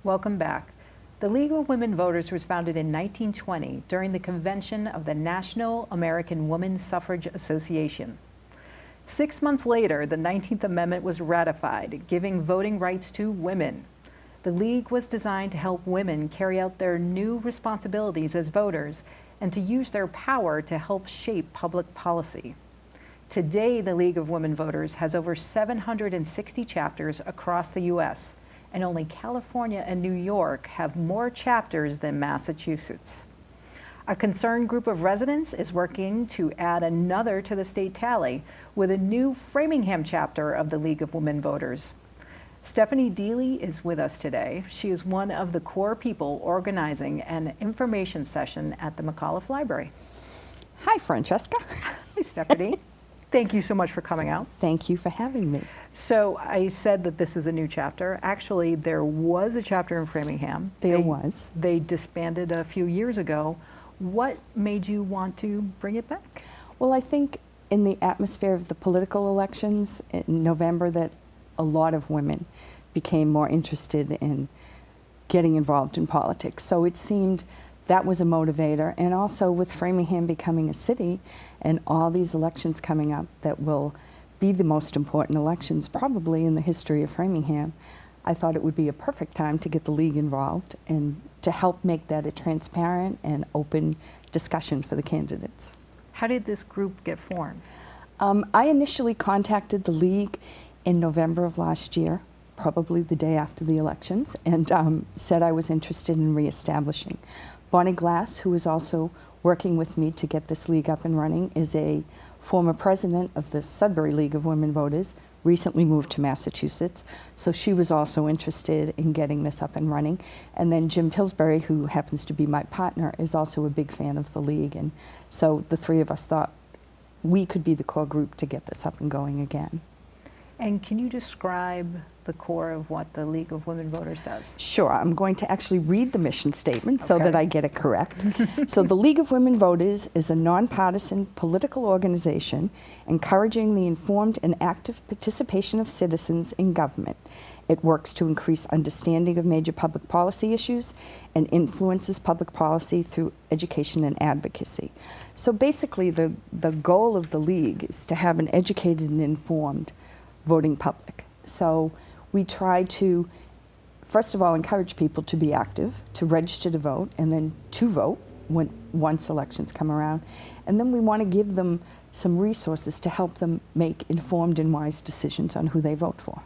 Welcome back. The League of Women Voters was founded in 1920 during the convention of the National American Woman Suffrage Association. 6 months later, the 19th Amendment was ratified, giving voting rights to women. The League was designed to help women carry out their new responsibilities as voters and to use their power to help shape public policy. Today, the League of Women Voters has over 760 chapters across the U.S., and only California and New York have more chapters than Massachusetts. A concerned group of residents is working to add another to the state tally with a new Framingham chapter of the League of Women Voters. Stephanie Deely is with us today. She is one of the core people organizing an information session at the McAuliffe Library. Hi, Francesca. Hi, Stephanie. Thank you so much for coming out. Thank you for having me. So I said that this is a new chapter. Actually, there was a chapter in Framingham. There was. They disbanded a few years ago. What made you want to bring it back? Well, I think in the atmosphere of the political elections in November that a lot of women became more interested in getting involved in politics. So it seemed that was a motivator. And also with Framingham becoming a city and all these elections coming up that will be the most important elections probably in the history of Framingham, I thought it would be a perfect time to get the League involved and to help make that a transparent and open discussion for the candidates. How did this group get formed? I initially contacted the League in November of last year, probably the day after the elections, and said I was interested in reestablishing. Bonnie Glass, who is also working with me to get this League up and running, is a former president of the Sudbury League of Women Voters, recently moved to Massachusetts, so she was also interested in getting this up and running. And then Jim Pillsbury, who happens to be my partner, is also a big fan of the League, and so the three of us thought we could be the core group to get this up and going again. And can you describe the core of what the League of Women Voters does? Sure. I'm going to actually read the mission statement so Okay. that I get it correct. So the League of Women Voters is a nonpartisan political organization encouraging the informed and active participation of citizens in government. It works to increase understanding of major public policy issues and influences public policy through education and advocacy. So basically the goal of the League is to have an educated and informed voting public. So we try to, first of all, encourage people to be active, to register to vote, and then to vote once elections come around. And then we want to give them some resources to help them make informed and wise decisions on who they vote for.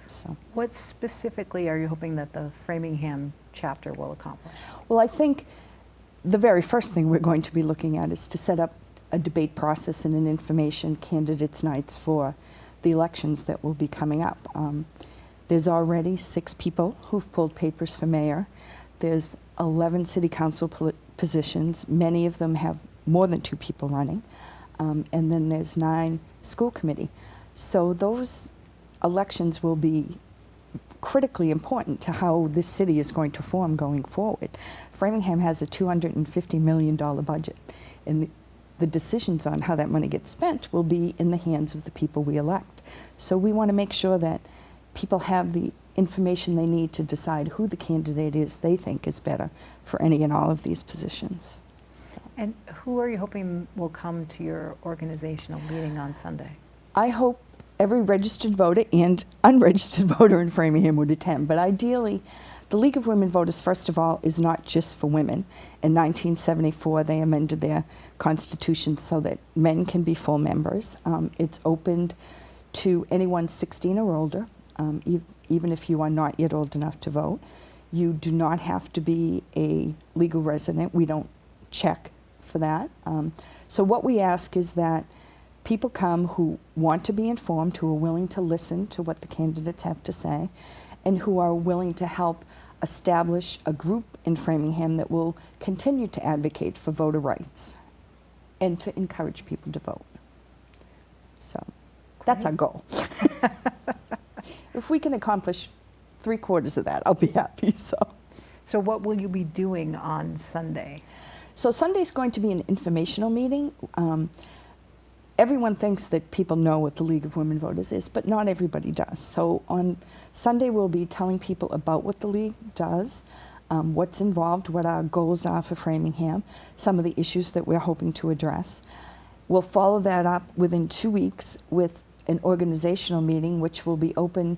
So, What specifically are you hoping that the Framingham chapter will accomplish? well, I think the very first thing we're going to be looking at is to set up a debate process and an information candidates nights for the elections that will be coming up. There's already 6 people who've pulled papers for mayor. There's 11 city council positions. Many of them have more than 2 people running. And then there's 9 school committee. So those elections will be critically important to how this city is going to form going forward. Framingham has a $250 million budget, and the decisions on how that money gets spent will be in the hands of the people we elect. So we want to make sure that people have the information they need to decide who the candidate is they think is better for any and all of these positions. So And who are you hoping will come to your organizational meeting on Sunday? I hope every registered voter and unregistered voter in Framingham would attend, but ideally the League of Women Voters, first of all, is not just for women. In 1974, they amended their constitution so that men can be full members. It's opened to anyone 16 or older, even if you are not yet old enough to vote. You do not have to be a legal resident. We don't check for that. So what we ask is that people come who want to be informed, who are willing to listen to what the candidates have to say, and who are willing to help establish a group in Framingham that will continue to advocate for voter rights and to encourage people to vote. So that's our goal. If we can accomplish 3/4 of that, I'll be happy. So what will you be doing on Sunday? So Sunday's going to be an informational meeting. everyone thinks that people know what the League of Women Voters is, but not everybody does. So on Sunday, we'll be telling people about what the League does, what's involved, what our goals are for Framingham, some of the issues that we're hoping to address. We'll follow that up within 2 weeks with an organizational meeting, which will be open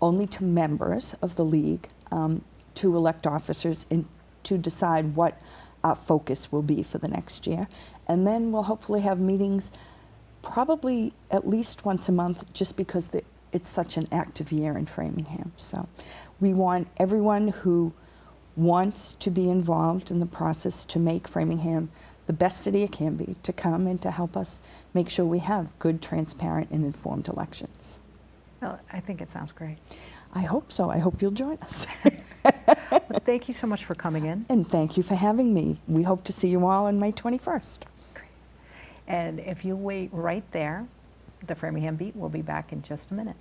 only to members of the League to elect officers and to decide what our focus will be for the next year. And then we'll hopefully have meetings probably at least once a month, just because it's such an active year in Framingham. So we want everyone who wants to be involved in the process to make Framingham the best city it can be, to come and to help us make sure we have good, transparent, and informed elections. Well, I think it sounds great. I hope so. I hope you'll join us. Well, thank you so much for coming in. And thank you for having me. We hope to see you all on May 21st. Great. And if you wait right there, the Framingham Beat will be back in just a minute.